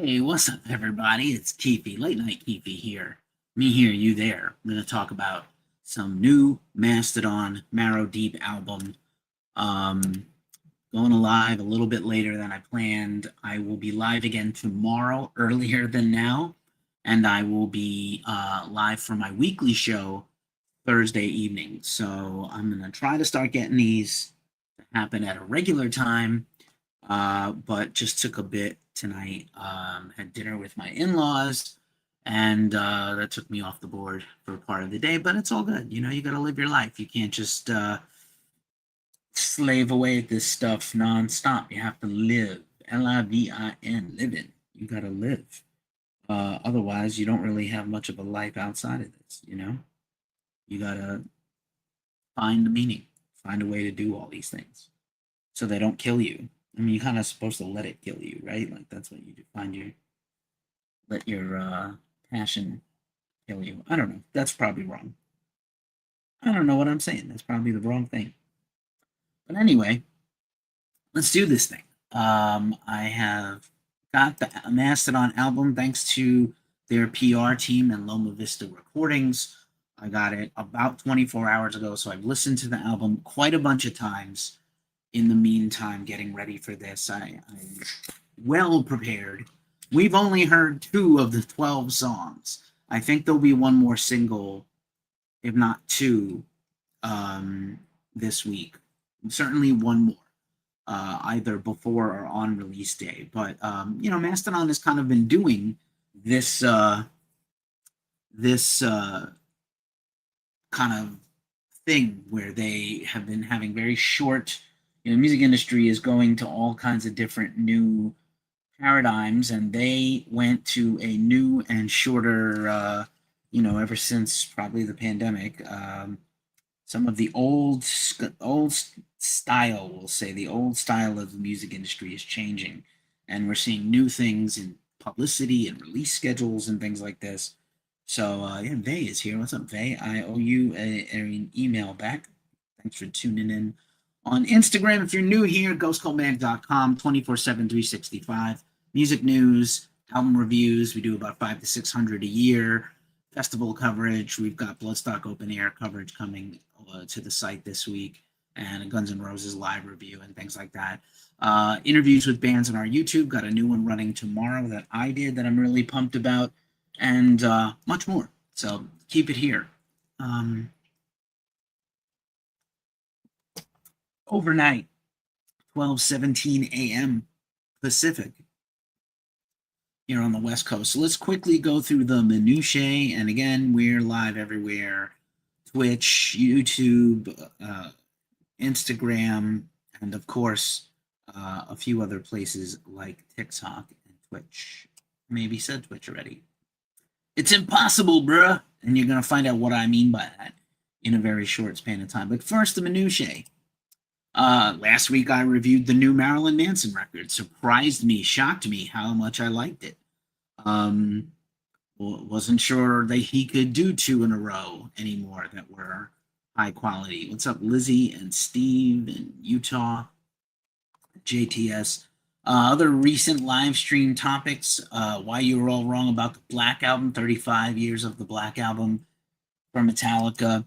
Hey, what's up, everybody? It's Keefy, Late Night Keefy here. Me here, you there. I'm going to talk about some new Mastodon Marrow Deep album. Um, Going live a little bit later than I planned. I will be live again tomorrow, earlier than now, and I will be live for my weekly show Thursday evening. So I'm going to try to start getting these to happen at a regular time, but just took a bit tonight. Had dinner with my in-laws, and that took me off the board for part of the day. But it's all good. You know, you got to live your life. You can't just slave away at this stuff nonstop. You have to live. Livin, living. You got to live. Otherwise, you don't really have much of a life outside of this. You know, you got to find the meaning, find a way to do all these things so they don't kill you. I mean, you're kind of supposed to let it kill you, right? Like that's what you do. Let your passion kill you. I don't know. That's probably wrong. I don't know what I'm saying. That's probably the wrong thing. But anyway, let's do this thing. I have got the Mastodon album thanks to their PR team and Loma Vista Recordings. I got it about 24 hours ago, so I've listened to the album quite a bunch of times. In the meantime, getting ready for this, I'm well prepared. We've only heard 2 of the 12 songs. I think there'll be one more single, if not 2, this week. Certainly one more, either before or on release day. But you know, Mastodon has kind of been doing this kind of thing where they have been having very short. You know, the music industry is going to all kinds of different new paradigms, and they went to a new and shorter, you know, ever since probably the pandemic. Some of the old style, we'll say, the old style of the music industry is changing, and we're seeing new things in publicity and release schedules and things like this. So, yeah, Vay is here. What's up, Vay? I owe you an email back. Thanks for tuning in. On Instagram, if you're new here, ghostcultmag.com, 24/7, 365. Music news, album reviews. We do about 500 to 600 a year. Festival coverage. We've got Bloodstock open air coverage coming to the site this week, and a Guns N' Roses live review and things like that. Interviews with bands on our YouTube. Got a new one running tomorrow that I did that I'm really pumped about, and much more. So keep it here. Overnight, 12:17 a.m. Pacific here on the West Coast. So let's quickly go through the minutiae. And again, we're live everywhere: Twitch, YouTube, Instagram, and of course, a few other places like TikTok and Twitch. Maybe said Twitch already. It's impossible, bruh. And you're going to find out what I mean by that in a very short span of time. But first, the minutiae. Last week I reviewed the new Marilyn Manson record. Surprised me, shocked me how much I liked it. Wasn't sure that he could do 2 in a row anymore that were high quality. What's up, Lizzie and Steve and Utah, JTS? Other recent live stream topics, why you were all wrong about the Black Album, 35 years of the Black Album from Metallica.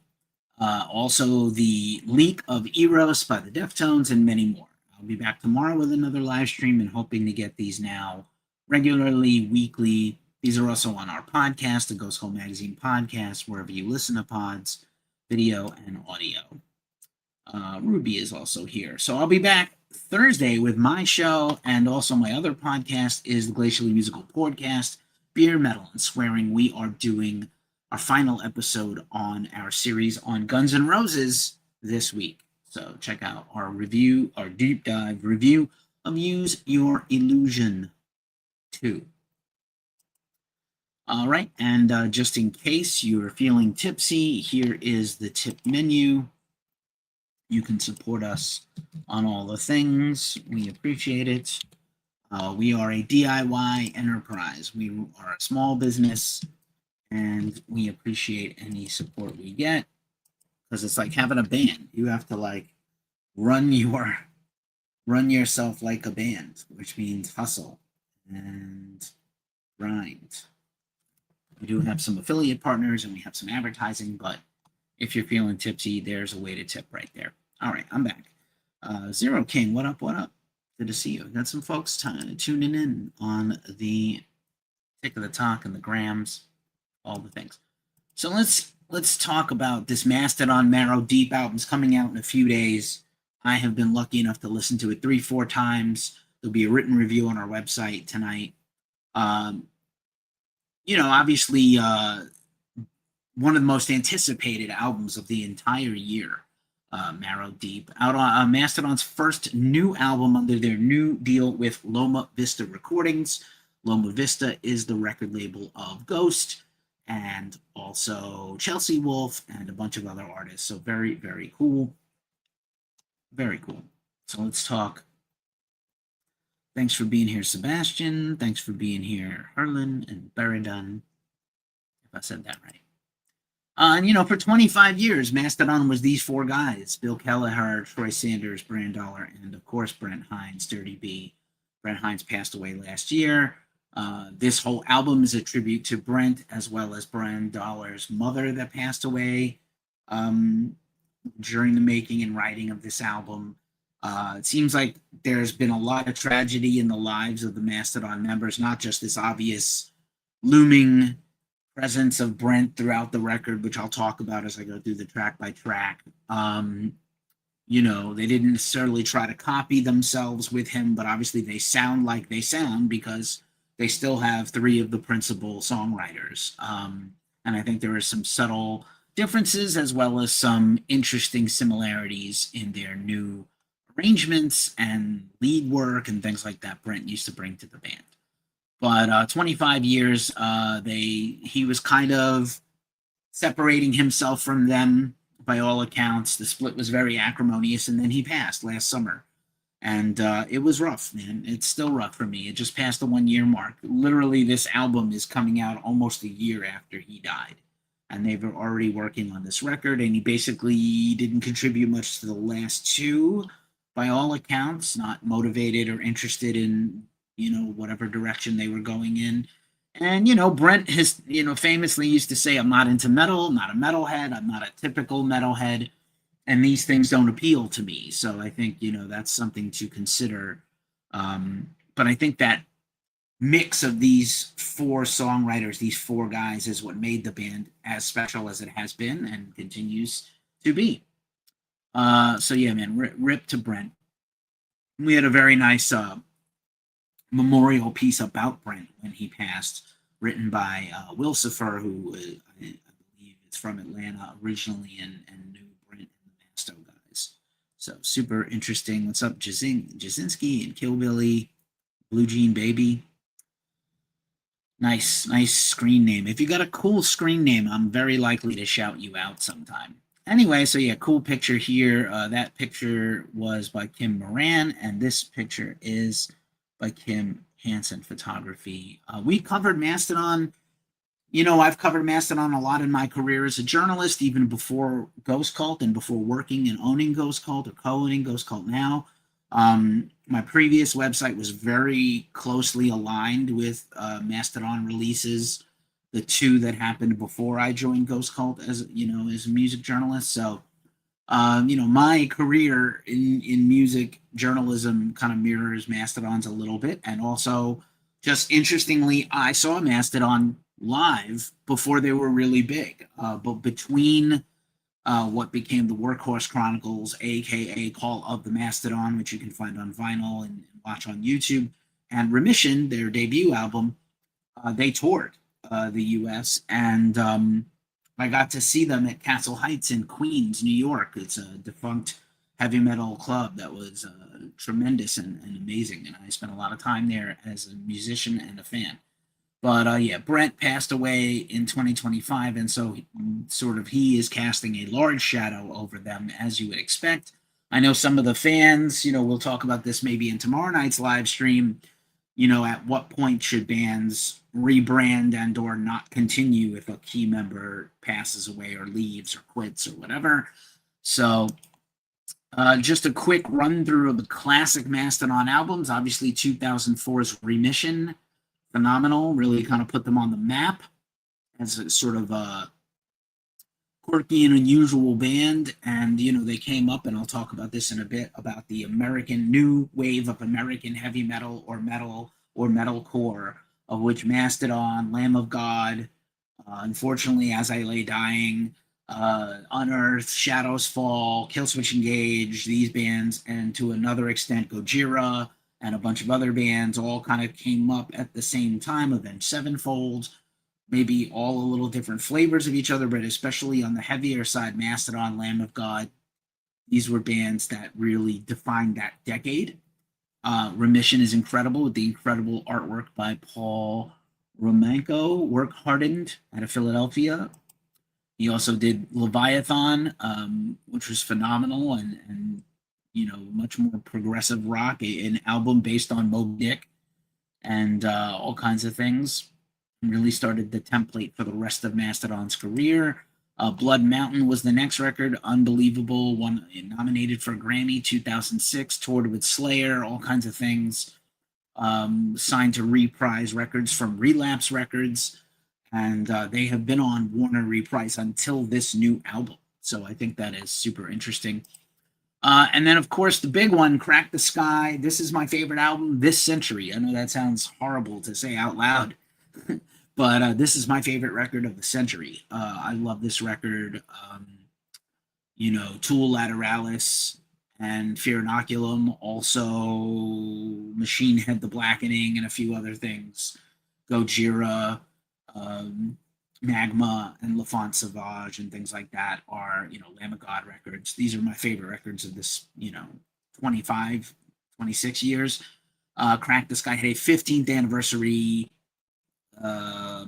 Also, the leak of Eros by the Deftones, and many more. I'll be back tomorrow with another live stream and hoping to get these now regularly, weekly. These are also on our podcast, the Ghost Cult Magazine podcast, wherever you listen to pods, video and audio. Ruby is also here. So I'll be back Thursday with my show, and also my other podcast is the Glacially Musical Podcast, Beer, Metal, and Swearing. We are doing our final episode on our series on Guns N' Roses this week. So check out our review, our deep dive review of Use Your Illusion 2. All right, and just in case you're feeling tipsy, here is the tip menu. You can support us on all the things. We appreciate it. We are a DIY enterprise. We are a small business, and we appreciate any support we get, because it's like having a band. You have to like run yourself like a band, which means hustle. And grind. We do have some affiliate partners and we have some advertising, but if you're feeling tipsy, there's a way to tip right there. All right, I'm back. Zero King, what up, what up? Good to see you. Got some folks tuning in on the Tick of the Talk and the Grams, all the things. So let's talk about this Mastodon Marrow Deep album's coming out in a few days. I have been lucky enough to listen to it 3-4 times. There'll be a written review on our website tonight. Obviously, one of the most anticipated albums of the entire year, Marrow Deep, out on Mastodon's first new album under their new deal with Loma Vista Recordings. Loma Vista is the record label of Ghost and also Chelsea Wolfe and a bunch of other artists. So very, very cool. Very cool. So let's talk. Thanks for being here, Sebastian. Thanks for being here, Herlin and Beridun, if I said that right. And, for 25 years, Mastodon was these four guys: Bill Kelleher, Troy Sanders, Brand Dollar, and, of course, Brent Hines, Dirty B. Brent Hines passed away last year. This whole album is a tribute to Brent, as well as Brand Dollar's mother that passed away during the making and writing of this album. It seems like there's been a lot of tragedy in the lives of the Mastodon members, not just this obvious looming presence of Brent throughout the record, which I'll talk about as I go through the track by track. They didn't necessarily try to copy themselves with him, but obviously they sound like they sound because they still have three of the principal songwriters. And I think there are some subtle differences as well as some interesting similarities in their new arrangements and lead work and things like that Brent used to bring to the band. But 25 years, he was kind of separating himself from them by all accounts. The split was very acrimonious, and then he passed last summer. And it was rough, man. It's still rough for me. It just passed the 1 year mark. Literally, this album is coming out almost a year after he died. And they were already working on this record, and he basically didn't contribute much to the last two, by all accounts, not motivated or interested in whatever direction they were going in. And, Brent has, famously used to say, I'm not into metal, I'm not a metalhead, I'm not a typical metalhead, and these things don't appeal to me. So I think, that's something to consider. But I think that mix of these four songwriters, these four guys, is what made the band as special as it has been and continues to be. So yeah, man, rip to Brent. We had a very nice memorial piece about Brent when he passed, written by Will Safer, who I believe is from Atlanta originally and knew Brent and the Masto guys. So super interesting. What's up, Jasinski and Killbilly, Blue Jean Baby? Nice screen name. If you got a cool screen name, I'm very likely to shout you out sometime. Anyway, so yeah, cool picture here. That picture was by Kim Moran, and this picture is by Kim Hansen Photography. We covered Mastodon. I've covered Mastodon a lot in my career as a journalist, even before Ghost Cult and before working and owning Ghost Cult or co-owning Ghost Cult now. My previous website was very closely aligned with Mastodon releases, the two that happened before I joined Ghost Cult as a music journalist. So, my career in music journalism kind of mirrors Mastodon's a little bit. And also, just interestingly, I saw Mastodon live before they were really big. But between what became the Workhorse Chronicles, aka Call of the Mastodon, which you can find on vinyl and watch on YouTube, and Remission, their debut album, they toured the US, and I got to see them at Castle Heights in Queens, New York. It's a defunct heavy metal club that was tremendous and amazing, and I spent a lot of time there as a musician and a fan. But yeah, Brent passed away in 2025, and so he is casting a large shadow over them, as you would expect. I know some of the fans, we'll talk about this maybe in tomorrow night's live stream, at what point should bands rebrand and or not continue if a key member passes away or leaves or quits or whatever. So just a quick run through of the classic Mastodon albums. Obviously 2004's Remission phenomenal. Really kind of put them on the map as a sort of a quirky and unusual band. And they came up, and I'll talk about this in a bit, about the American new wave of American heavy metal or metalcore, of which Mastodon, Lamb of God, unfortunately, As I Lay Dying, Unearth, Shadows Fall, Killswitch Engage, these bands, and to another extent Gojira and a bunch of other bands all kind of came up at the same time. Avenged Sevenfold, maybe all a little different flavors of each other, but especially on the heavier side, Mastodon, Lamb of God, these were bands that really defined that decade. Remission is incredible, with the incredible artwork by Paul Romanko, work hardened out of Philadelphia. He also did Leviathan, which was phenomenal, and much more progressive rock, an album based on Moby Dick and all kinds of things. Really started the template for the rest of Mastodon's career. Blood Mountain was the next record, unbelievable, one nominated for a Grammy, 2006, toured with Slayer, all kinds of things. Signed to Reprise Records from Relapse Records, and they have been on Warner Reprise until this new album. So I think that is super interesting. And then, of course, the big one, Crack the Sky. This is my favorite album this century. I know that sounds horrible to say out loud, but this is my favorite record of the century. I love this record. Tool Lateralis and Fear Inoculum, also Machine Head the Blackening, and a few other things. Gojira, Magma, and L'Enfant Sauvage, and things like that are, Lamb of God records. These are my favorite records of this, 25, 26 years. Crack the Sky had a 15th anniversary a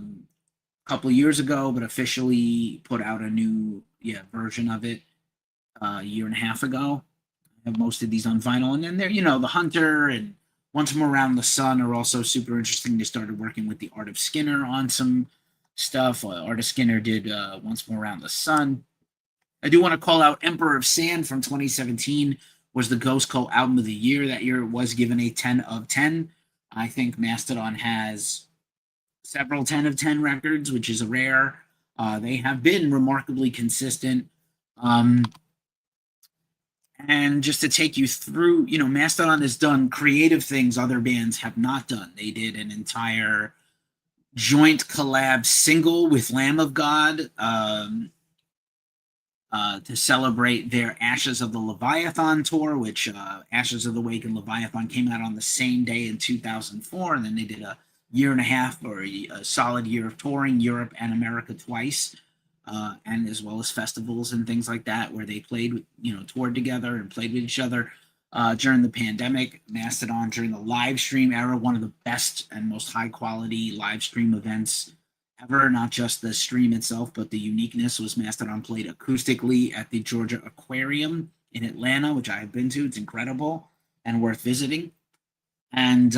couple of years ago, but officially put out a new version of it a year and a half ago. I have most of these on vinyl, and then there, The Hunter and Once More Around the Sun are also super interesting. They started working with the Art of Skinner on some stuff. Art of Skinner did Once More Around the Sun. I do want to call out Emperor of Sand from 2017, was the Ghost Cult album of the year. That year it was given a 10 of 10. I think Mastodon has several 10 of 10 records, which is rare. They have been remarkably consistent. And just to take you through, Mastodon has done creative things other bands have not done. They did an entire joint collab single with Lamb of God to celebrate their Ashes of the Leviathan tour, which Ashes of the Wake and Leviathan came out on the same day in 2004, and then they did a year and a half, or a solid year of touring Europe and America twice. And as well as festivals and things like that, where they played, toured together and played with each other during the pandemic. Mastodon, during the live stream era, one of the best and most high quality live stream events ever. Not just the stream itself, but the uniqueness was Mastodon played acoustically at the Georgia Aquarium in Atlanta, which I have been to. It's incredible and worth visiting. And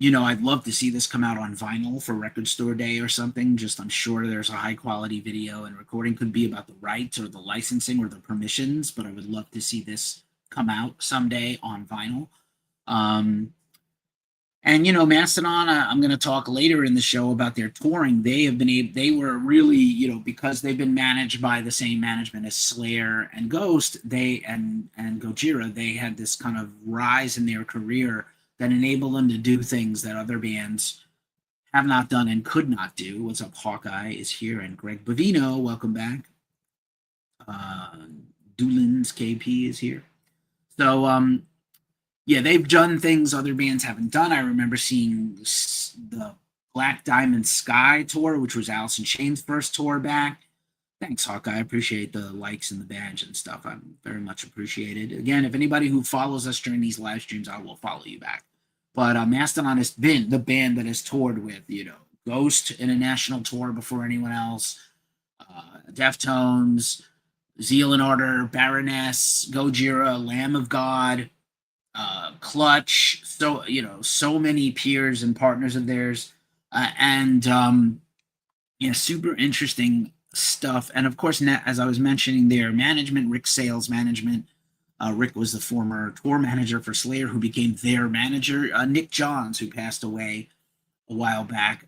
I'd love to see this come out on vinyl for Record Store Day or something. I'm sure there's a high quality video and recording. Could be about the rights or the licensing or the permissions, but I would love to see this come out someday on vinyl. Mastodon, I'm going to talk later in the show about their touring. They were really, because they've been managed by the same management as Slayer and Ghost, and Gojira, they had this kind of rise in their career that enabled them to do things that other bands have not done and could not do. What's up, Hawkeye is here, and Greg Bovino, welcome back. Doolins KP is here. So, they've done things other bands haven't done. I remember seeing the Black Diamond Sky tour, which was Alice in Chains' first tour back. Thanks, Hawkeye. I appreciate the likes and the badge and stuff. I'm very much appreciated. Again, if anybody who follows us during these live streams, I will follow you back. But Mastodon has been the band that has toured with, Ghost in a national tour before anyone else, Deftones, Zeal and Order, Baroness, Gojira, Lamb of God, Clutch. So, so many peers and partners of theirs. Super interesting stuff. And of course, as I was mentioning, their management, Rick Sales management. Rick was the former tour manager for Slayer, who became their manager. Nick Johns, who passed away a while back.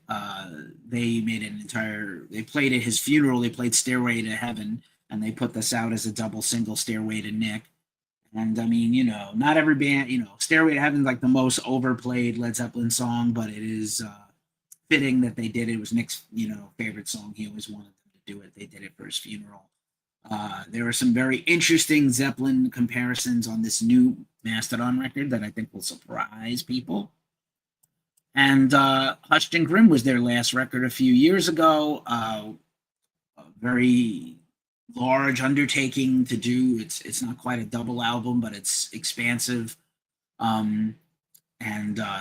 They made an entire. They played at his funeral. They played "Stairway to Heaven," and they put this out as a double single, "Stairway to Nick." And I mean, not every band, "Stairway to Heaven" is like the most overplayed Led Zeppelin song, but it is fitting that they did it. It was Nick's, favorite song. He always wanted them to do it. They did it for his funeral. There are some very interesting Zeppelin comparisons on this new Mastodon record that I think will surprise people. And Hushed and Grim was their last record a few years ago. A very large undertaking to do. It's not quite a double album, but it's expansive. And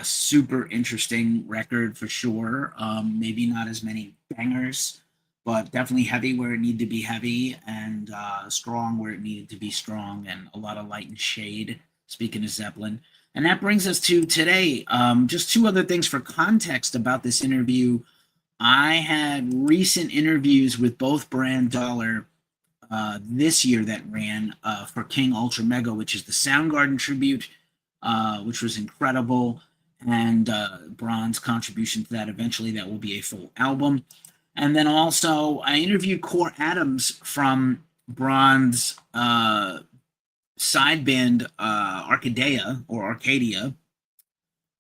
super interesting record for sure. Maybe not as many bangers, but definitely heavy where it needed to be heavy, and strong where it needed to be strong, and a lot of light and shade, speaking of Zeppelin. And that brings us to today. Just two other things for context about this interview. I had recent interviews with both Brand Dollar this year that ran for King Ultra Mega, which is the Soundgarden tribute, which was incredible, and Braun's contribution to that. Eventually, that will be a full album. And then also, I interviewed Core Adams from Braun's side band Arcadia,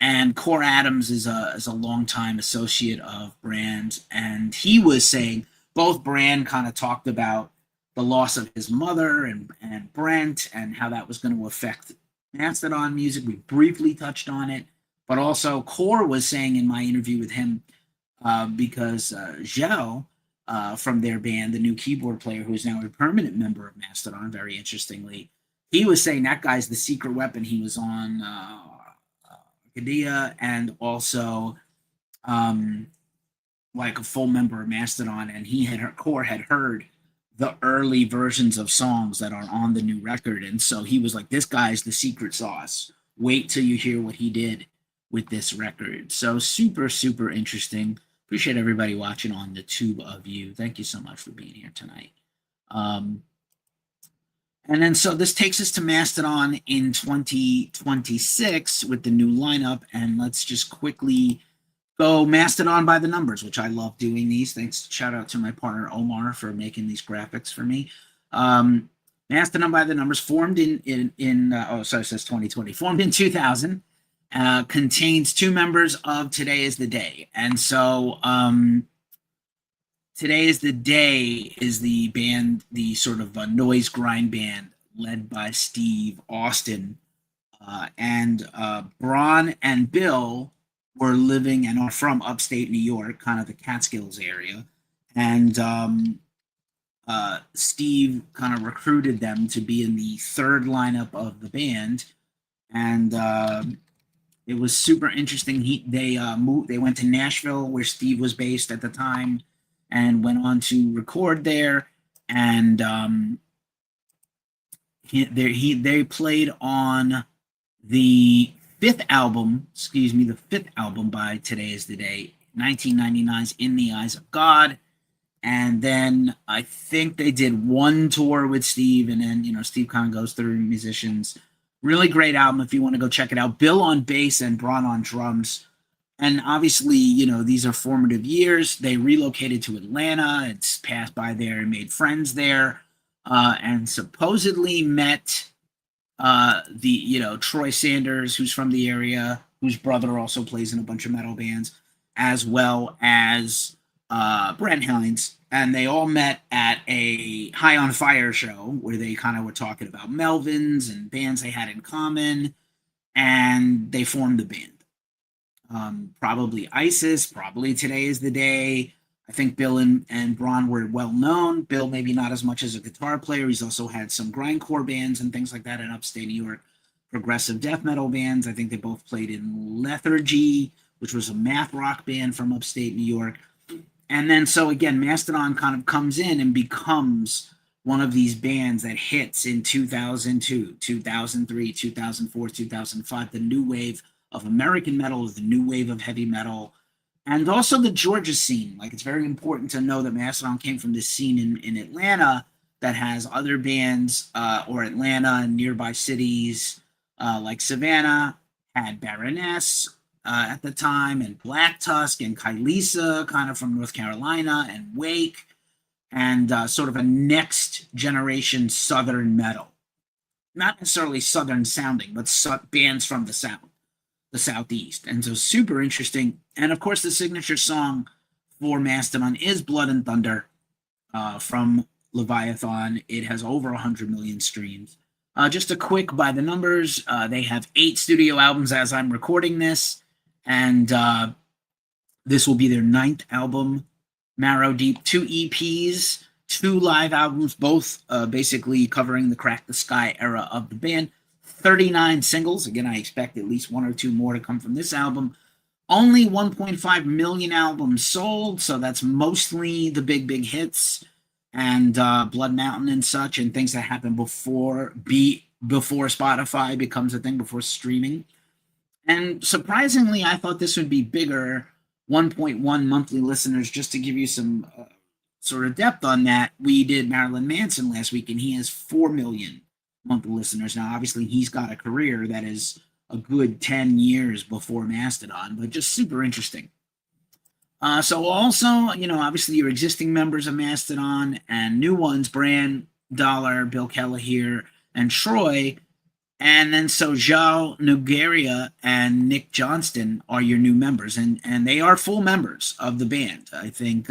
and Core Adams is a longtime associate of Brand, and he was saying both Brand kind of talked about the loss of his mother and Brent, and how that was going to affect Mastodon music. We briefly touched on it, but also Core was saying in my interview with him, because Zhao from their band, the new keyboard player who is now a permanent member of Mastodon, very interestingly, he was saying that guy's the secret weapon. He was on Arcadia, and also like a full member of Mastodon, and Core had heard the early versions of songs that are on the new record, and so he was like, this guy's the secret sauce. Wait till you hear what he did with this record. So super, super interesting. Appreciate everybody watching on the tube of you. Thank you so much for being here tonight. And then so this takes us to Mastodon in 2026 with the new lineup, and let's just quickly go Mastodon by the numbers, which I love doing these. Thanks, shout out to my partner Omar for making these graphics for me. Mastodon by the numbers formed it says 2020, formed in 2000, contains two members of Today Is the Day. And so Today Is the Day is the band, the sort of noise grind band led by Steve Austin. And Braun and Bill were living and are from upstate New York, kind of the Catskills area. And Steve kind of recruited them to be in the third lineup of the band. And it was super interesting. They went to Nashville, where Steve was based at the time, and went on to record there. And they played on the fifth album by Today Is the Day, 1999's In the Eyes of God. And then I think they did one tour with Steve, and then, Steve kind of goes through musicians. Really great album if you want to go check it out. Bill on bass and Braun on drums. And obviously, these are formative years. They relocated to Atlanta. It's passed by there and made friends there, and supposedly met Troy Sanders, who's from the area, whose brother also plays in a bunch of metal bands, as well as Brent Hines. And they all met at a High on Fire show where they kind of were talking about Melvins and bands they had in common, and they formed the band. Probably ISIS, probably Today Is the Day. I think Bill and Braun were well known. Bill maybe not as much as a guitar player. He's also had some grindcore bands and things like that in upstate New York, progressive death metal bands. I think they both played in Lethargy, which was a math rock band from upstate New York. And then so again, Mastodon kind of comes in and becomes one of these bands that hits in 2002, 2003, 2004, 2005, the new wave of American metal, the new wave of heavy metal, and also the Georgia scene. Like, it's very important to know that Mastodon came from this scene in Atlanta that has other bands, or Atlanta and nearby cities, like Savannah had Baroness, at the time, and Black Tusk and Kylisa, kind of from North Carolina, and Wake, and sort of a next generation Southern metal. Not necessarily Southern sounding, but bands from the South, the Southeast. And so super interesting. And of course, the signature song for Mastodon is Blood and Thunder from Leviathan. It has over 100 million streams. Just a quick by the numbers, they have 8 studio albums as I'm recording this, and this will be their 9th album, Marrow Deep, 2 EPs, 2 live albums, both basically covering the Crack the Sky era of the band, 39 singles. Again, I expect at least 1 or 2 more to come from this album. Only 1.5 million albums sold, so that's mostly the big hits and Blood Mountain and such, and things that happen before Spotify becomes a thing, before streaming. And surprisingly, I thought this would be bigger, 1.1 monthly listeners. Just to give you some sort of depth on that, we did Marilyn Manson last week, and he has 4 million monthly listeners. Now, obviously, he's got a career that is a good 10 years before Mastodon, but just super interesting. So also, obviously your existing members of Mastodon and new ones, Bran, Dollar, Bill Kelleher, and Troy. And then so Zhao Nogueira and Nick Johnston are your new members, and they are full members of the band. I think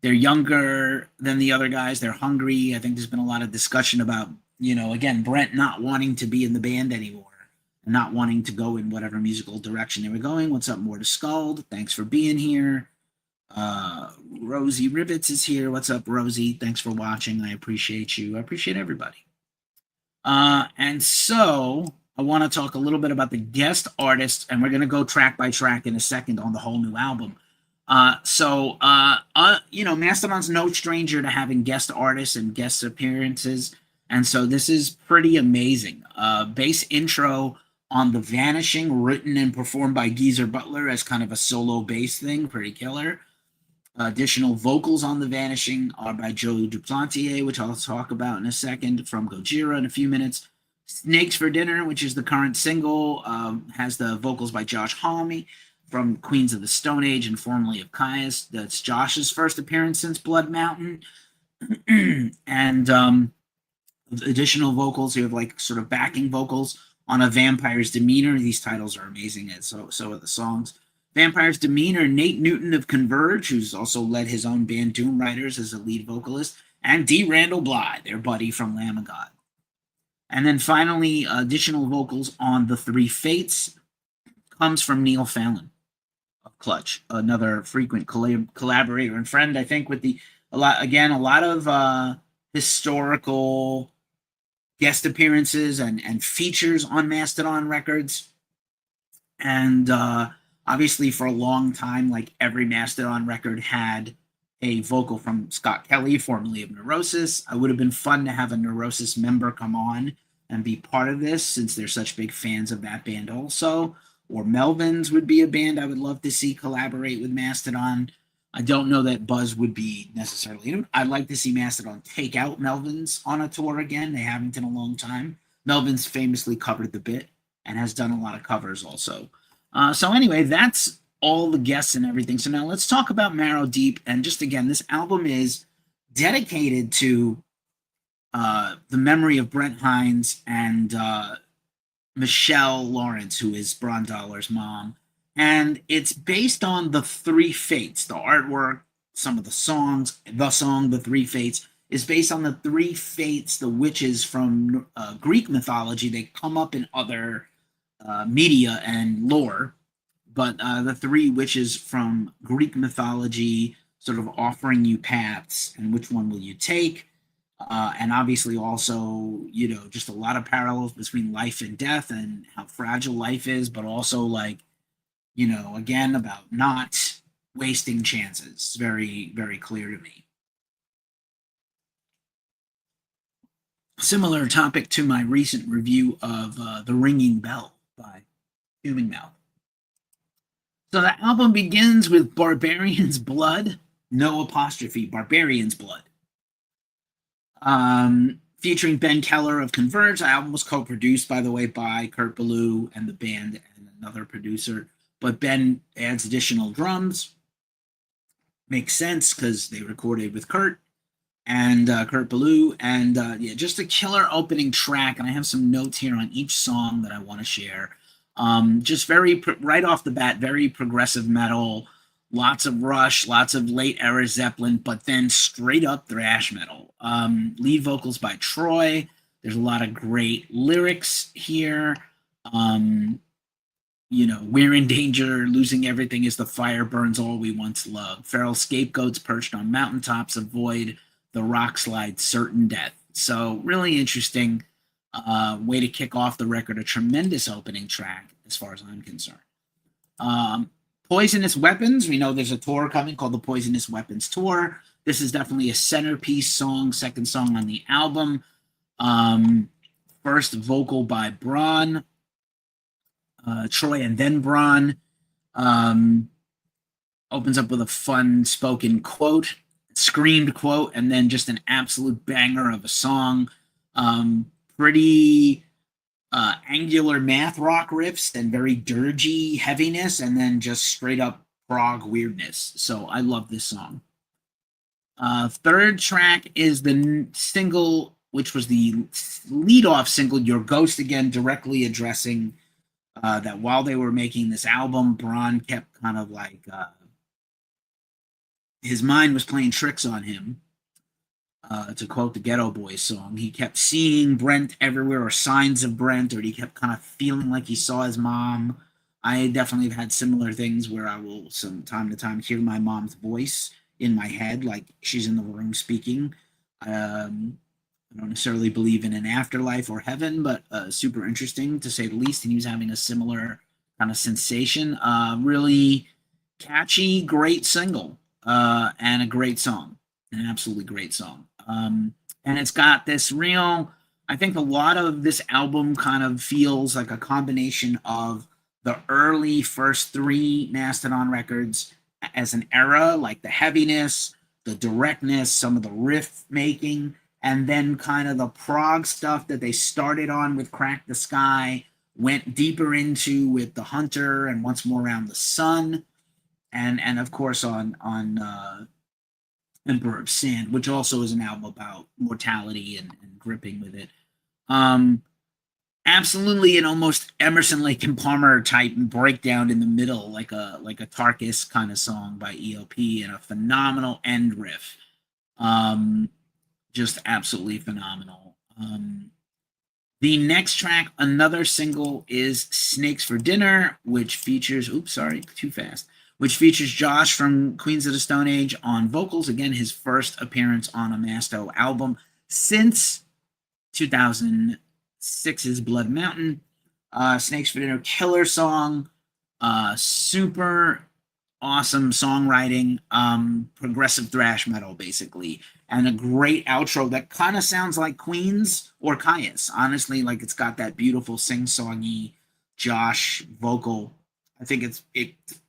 they're younger than the other guys. They're hungry. I think there's been a lot of discussion about, again, Brent not wanting to be in the band anymore, and not wanting to go in whatever musical direction they were going. What's up, More to Scald? Thanks for being here. Rosie Rivets is here. What's up, Rosie? Thanks for watching. I appreciate you. I appreciate everybody. And so I want to talk a little bit about the guest artists, and we're going to go track by track in a second on the whole new album. Mastodon's no stranger to having guest artists and guest appearances, and so this is pretty amazing. Bass intro on The Vanishing, written and performed by Geezer Butler as kind of a solo bass thing, pretty killer. Additional vocals on The Vanishing are by Joe Duplantier, which I'll talk about in a second, from Gojira in a few minutes. Snakes for Dinner, which is the current single, has the vocals by Josh Homme from Queens of the Stone Age and formerly of Caius. That's Josh's first appearance since Blood Mountain. And additional vocals, you have like sort of backing vocals on A Vampire's Demeanor. These titles are amazing, and so are the songs. Vampire's Demeanor, Nate Newton of Converge, who's also led his own band Doom Riders as a lead vocalist, and D. Randall Bly, their buddy from Lamb of God. And then finally, additional vocals on The Three Fates comes from Neil Fallon of Clutch, another frequent collaborator and friend, I think, with a lot of historical guest appearances and features on Mastodon records. And obviously for a long time, like every Mastodon record had a vocal from Scott Kelly, formerly of Neurosis. It would have been fun to have a Neurosis member come on and be part of this, since they're such big fans of that band also. Or Melvins would be a band I would love to see collaborate with Mastodon. I don't know that Buzz would be necessarily. I'd like to see Mastodon take out Melvins on a tour again. They haven't in a long time. Melvins famously covered the bit and has done a lot of covers also. So anyway, that's all the guests and everything. So now let's talk about Marrow Deep. And just again, this album is dedicated to the memory of Brent Hines and Michelle Lawrence, who is Bron Dollar's mom. And it's based on The Three Fates. The artwork, some of the songs, the song, The Three Fates, is based on the Three Fates, the witches from Greek mythology. They come up in other media and lore, but the three witches from Greek mythology sort of offering you paths, and which one will you take? And obviously also, just a lot of parallels between life and death and how fragile life is, but also like, again, about not wasting chances. It's very, very clear to me. Similar topic to my recent review of The Ringing Bell by Fuming Mouth. So the album begins with Barbarian's Blood, no apostrophe, Barbarian's Blood. Featuring Ben Keller of Converge. The album was co-produced, by the way, by Kurt Ballou and the band and another producer. but Ben adds additional drums. Makes sense because they recorded with Kurt and Kurt Ballou, and yeah, just a killer opening track. And I have some notes here on each song that I want to share. Just very right off the bat, very progressive metal, lots of Rush, lots of late era Zeppelin, but then straight up thrash metal. Lead vocals by Troy. There's a lot of great lyrics here. You know, we're in danger, losing everything as the fire burns all we once loved. Feral scapegoats perched on mountaintops avoid the rock slide, certain death. So really interesting way to kick off the record. A tremendous opening track, as far as I'm concerned. Poisonous Weapons. We know there's a tour coming called the Poisonous Weapons Tour. This is definitely a centerpiece song, second song on the album. First vocal by Braun, Troy, and then Braun. Opens up with a fun spoken quote, screamed quote, and then just an absolute banger of a song. Pretty angular math rock riffs and very dirgy heaviness, and then just straight up prog weirdness. So I love this song. Third track is the single, which was the lead-off single, Your Ghost Again, directly addressing that while they were making this album, Braun kept kind of like his mind was playing tricks on him. To quote the Ghetto Boys song, he kept seeing Brent everywhere, or signs of Brent, or he kept kind of feeling like he saw his mom. I definitely have had similar things where I will, from time to time, hear my mom's voice in my head, like she's in the room speaking. I don't necessarily believe in an afterlife or heaven, but super interesting to say the least. And he was having a similar kind of sensation. Really catchy, great single, and a great song, an absolutely great song. And it's got this real, I think a lot of this album kind of feels like a combination of the early first three Mastodon records as an era, like the heaviness, the directness, some of the riff making, and then kind of the prog stuff that they started on with Crack the Sky, went deeper into with The Hunter and Once More Around the Sun, and of course on Emperor of Sand, which also is an album about mortality and gripping with it. Absolutely an almost Emerson, Lake and Palmer type breakdown in the middle, like a Tarkus kind of song by ELP, and a phenomenal end riff. Just absolutely phenomenal. The next track, another single, is Snakes for Dinner, which features, oops, sorry, too fast, which features Josh from Queens of the Stone Age on vocals. Again, his first appearance on a Masto album since 2006's Blood Mountain. Snakes for Dinner, killer song, super awesome songwriting, progressive thrash metal, basically, and a great outro that kind of sounds like Queens or Caius. Honestly, like it's got that beautiful sing-songy Josh vocal. I think it's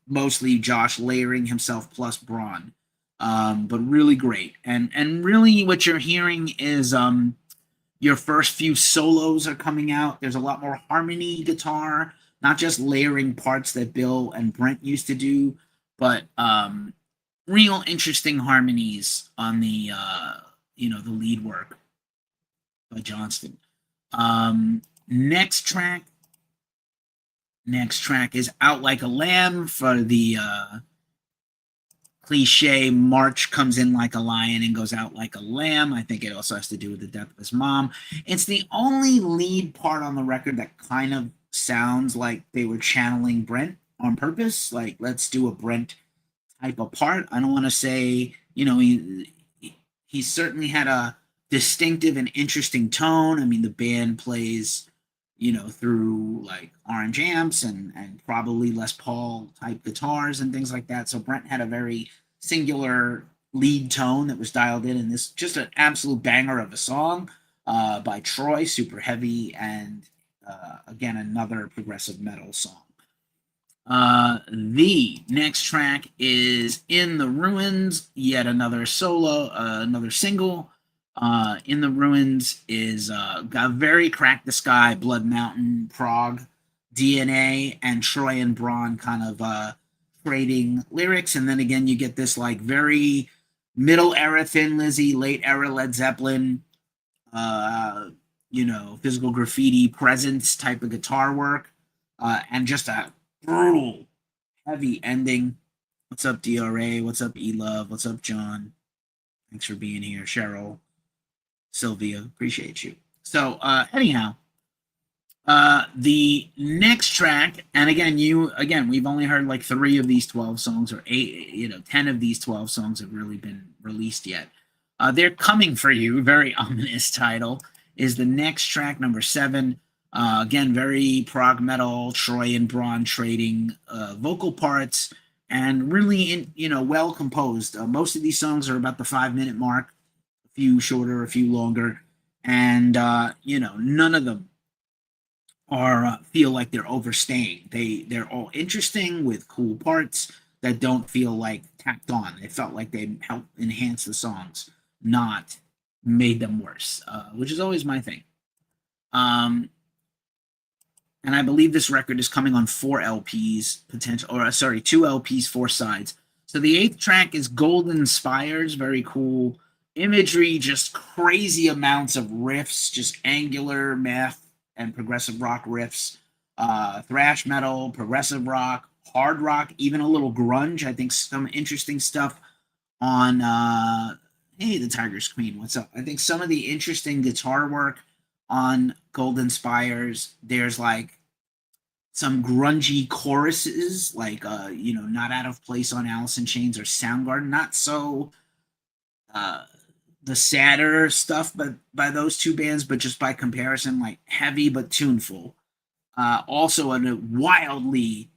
mostly Josh layering himself plus Braun, but really great. And really what you're hearing is your first few solos are coming out. There's a lot more harmony guitar, not just layering parts that Bill and Brent used to do, but real interesting harmonies on the the lead work by Johnston. Next track is Out Like a Lamb, for the cliche March comes in like a lion and goes out like a lamb. I think it also has to do with the death of his mom. It's the only lead part on the record that kind of sounds like they were channeling Brent on purpose. Like, let's do a Brent type of part. I don't want to say, he certainly had a distinctive and interesting tone. I mean, the band plays, through like orange amps and probably Les Paul type guitars and things like that. So Brent had a very singular lead tone that was dialed in, and this just an absolute banger of a song by Troy, super heavy, and again, another progressive metal song. The next track is In the Ruins, yet another solo, another single. In the Ruins is got very Crack the Sky, Blood Mountain, prog DNA and Troy and Braun kind of trading lyrics, and then again you get this like very middle era Thin Lizzy, late era Led Zeppelin, Physical Graffiti presence type of guitar work, and just a brutal, heavy ending. What's up, DRA? What's up, E-Love? What's up, John? Thanks for being here. Cheryl, Sylvia, appreciate you. So, anyhow, the next track, and again, we've only heard like 3 of these 12 songs, or 8, 10 of these 12 songs have really been released yet. They're Coming for You, very ominous title, is the next track, number 7. Again, very prog metal, Troy and Braun trading vocal parts, and really, well composed. Most of these songs are about the 5-minute mark, a few shorter, a few longer, and none of them are feel like they're overstaying. They're all interesting with cool parts that don't feel like tacked on. They felt like they helped enhance the songs, not made them worse, which is always my thing. And I believe this record is coming on 4 LPs, 2 LPs, 4 sides. So the 8th track is Golden Spires, very cool imagery, just crazy amounts of riffs, just angular math and progressive rock riffs, thrash metal, progressive rock, hard rock, even a little grunge. I think some interesting stuff on hey, the Tiger's Queen, what's up? I think some of the interesting guitar work on Golden Spires, there's like some grungy choruses, like Not Out of Place on Alice in Chains or Soundgarden, not so the sadder stuff but by those 2 bands, but just by comparison, like heavy but tuneful. Also a wildly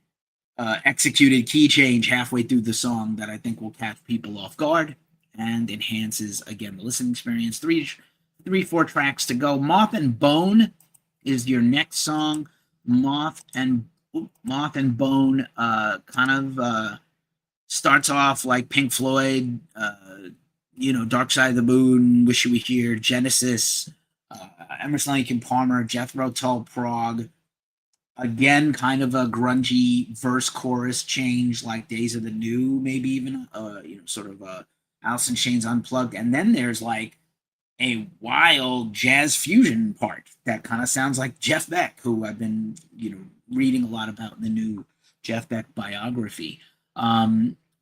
executed key change halfway through the song that I think will catch people off guard and enhances, again, the listening experience. 4 tracks to go. Moth and Bone is your next song. Moth and Bone kind of starts off like Pink Floyd, Dark Side of the Moon, Wish You Were Here, Genesis, Emerson, Lake and Palmer, Jethro Tull, Prog. Again, kind of a grungy verse chorus change, like Days of the New, maybe even sort of Alice in Chains Unplugged. And then there's like a wild jazz fusion part that kind of sounds like Jeff Beck, who I've been reading a lot about in the new Jeff Beck biography.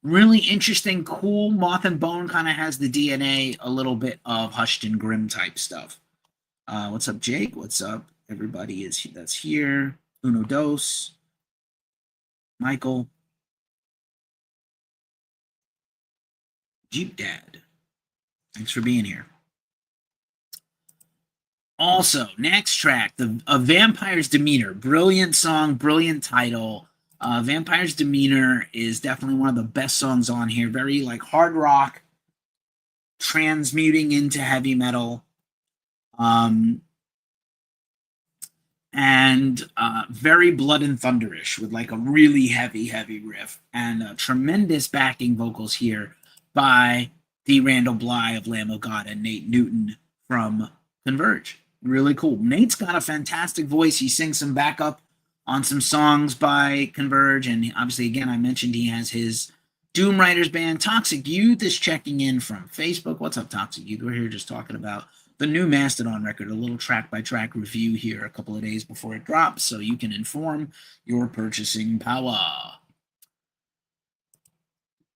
Really interesting, cool. Moth and Bone kind of has the DNA a little bit of Hushed and Grim type stuff. What's up, Jake? What's up, everybody that's here? Uno Dos, Michael, Jeep Dad. Thanks for being here. Also, next track, A Vampire's Demeanor. Brilliant song, brilliant title. Vampire's Demeanor is definitely one of the best songs on here. Very like hard rock, transmuting into heavy metal. And very Blood and Thunderish with like a really heavy riff and tremendous backing vocals here by D. Randall Bly of Lamb of God and Nate Newton from Converge. Really cool. Nate's got a fantastic voice. He sings some backup on some songs by Converge, and obviously, again, I mentioned he has his Doom Writers band. Toxic Youth is checking in from Facebook. What's up, Toxic Youth? We're here just talking about the new Mastodon record, a little track-by-track review here a couple of days before it drops, so you can inform your purchasing power.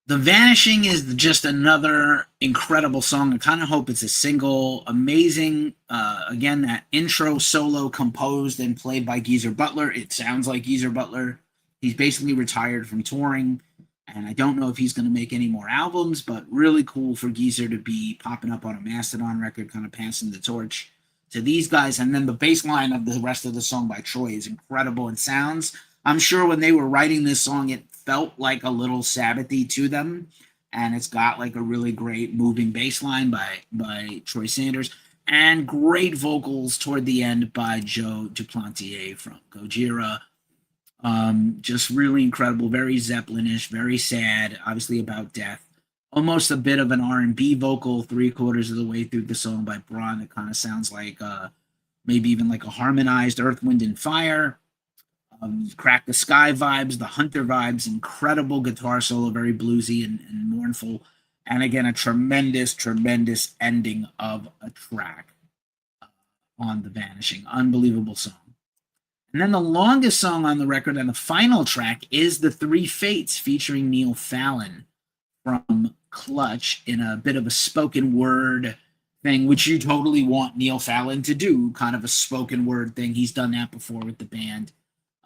The Vanishing is just another incredible song. I kind of hope it's a single. Amazing. Again, that intro solo composed and played by Geezer Butler. It sounds like Geezer Butler. He's basically retired from touring, and I don't know if he's going to make any more albums, but really cool for Geezer to be popping up on a Mastodon record, kind of passing the torch to these guys. And then the bass line of the rest of the song by Troy is incredible and sounds. I'm sure when they were writing this song, it felt like a little Sabbathy to them, and it's got like a really great moving bass line by Troy Sanders, and great vocals toward the end by Joe Duplantier from Gojira. Just really incredible, very Zeppelinish, very sad, obviously about death. Almost a bit of an R&B vocal 3/4 of the way through the song by Braun. It kind of sounds like maybe even like a harmonized Earth, Wind, and Fire. Crack the Sky vibes, the Hunter vibes, incredible guitar solo, very bluesy and mournful. And again, a tremendous, tremendous ending of a track on The Vanishing. Unbelievable song. And then the longest song on the record and the final track is The Three Fates featuring Neil Fallon from Clutch in a bit of a spoken word thing, which you totally want Neil Fallon to do, kind of a spoken word thing. He's done that before with the band,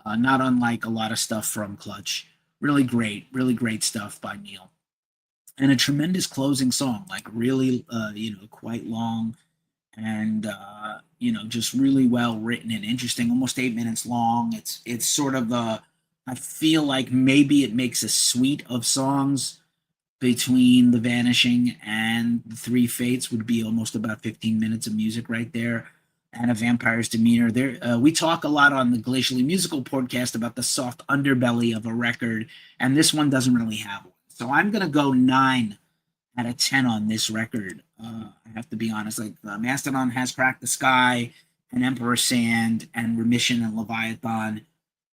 not unlike a lot of stuff from Clutch. Really great stuff by Neil. And a tremendous closing song, like really, quite long and just really well written and interesting, almost 8 minutes long. It's sort of I feel like maybe it makes a suite of songs between The Vanishing and The Three Fates. Would be almost about 15 minutes of music right there, and A Vampire's Demeanor. There, we talk a lot on the Glacially Musical podcast about the soft underbelly of a record, and this one doesn't really have one. So I'm gonna go 9 out of 10 on this record. I have to be honest. Like Mastodon has Crack the Sky and Emperor Sand and Remission and Leviathan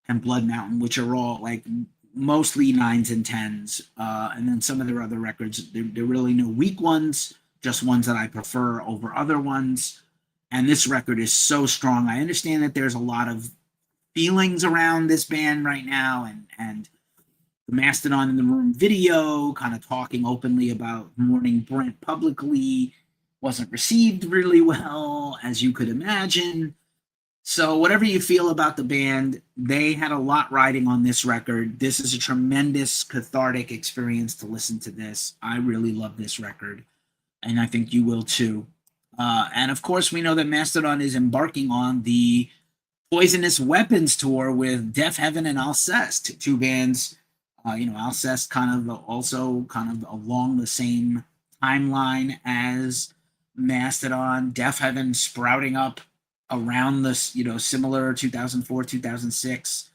and Blood Mountain, which are all like mostly 9s and 10s. And then some of their other records, they're really no weak ones, just ones that I prefer over other ones. And this record is so strong. I understand that there's a lot of feelings around this band right now, and the Mastodon in the Room video, kind of talking openly about mourning Brent publicly, wasn't received really well, as you could imagine. So whatever you feel about the band, they had a lot riding on this record. This is a tremendous cathartic experience to listen to this. I really love this record, and I think you will too. And of course, we know that Mastodon is embarking on the Poisonous Weapons tour with Deaf Heaven and Alcest, two bands. Alcest kind of along the same timeline as Mastodon. Deaf Heaven sprouting up around this, similar 2004, 2006,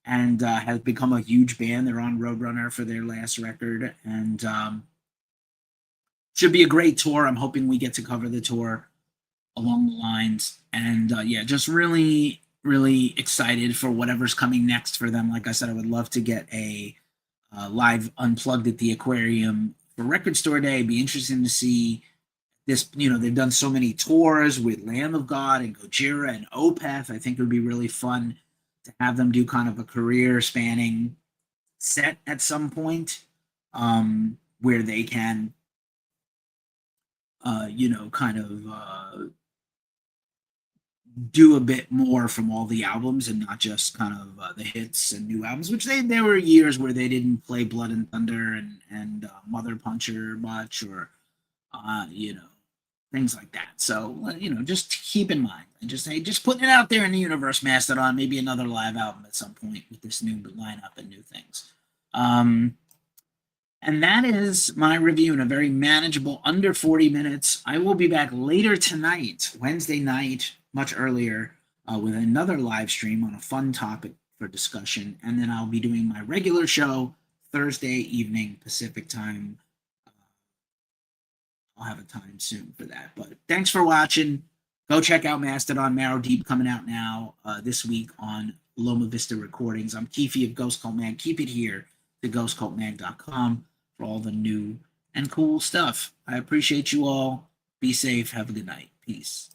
and has become a huge band. They're on Roadrunner for their last record, and should be a great tour. I'm hoping we get to cover the tour along the lines, and just really, really excited for whatever's coming next for them. Like I said, I would love to get a live Unplugged at the Aquarium for Record Store Day. It'd be interesting to see this. They've done so many tours with Lamb of God and Gojira and Opeth. I think it would be really fun to have them do kind of a career spanning set at some point, where they can, do a bit more from all the albums and not just kind of the hits and new albums, which there were years where they didn't play Blood and Thunder and Mother Puncher much, or things like that. So just keep in mind and just putting it out there in the universe, Mastodon, maybe another live album at some point with this new lineup and new things. And that is my review in a very manageable under 40 minutes. I will be back later tonight, Wednesday night, much earlier, with another live stream on a fun topic for discussion. And then I'll be doing my regular show Thursday evening Pacific time. I'll have a time soon for that. But thanks for watching. Go check out Mastodon, Marrow Deep, coming out now this week on Loma Vista Recordings. I'm Keefe of Ghostcultmag. Keep it here to ghostcultmag.com for all the new and cool stuff. I appreciate you all. Be safe. Have a good night. Peace.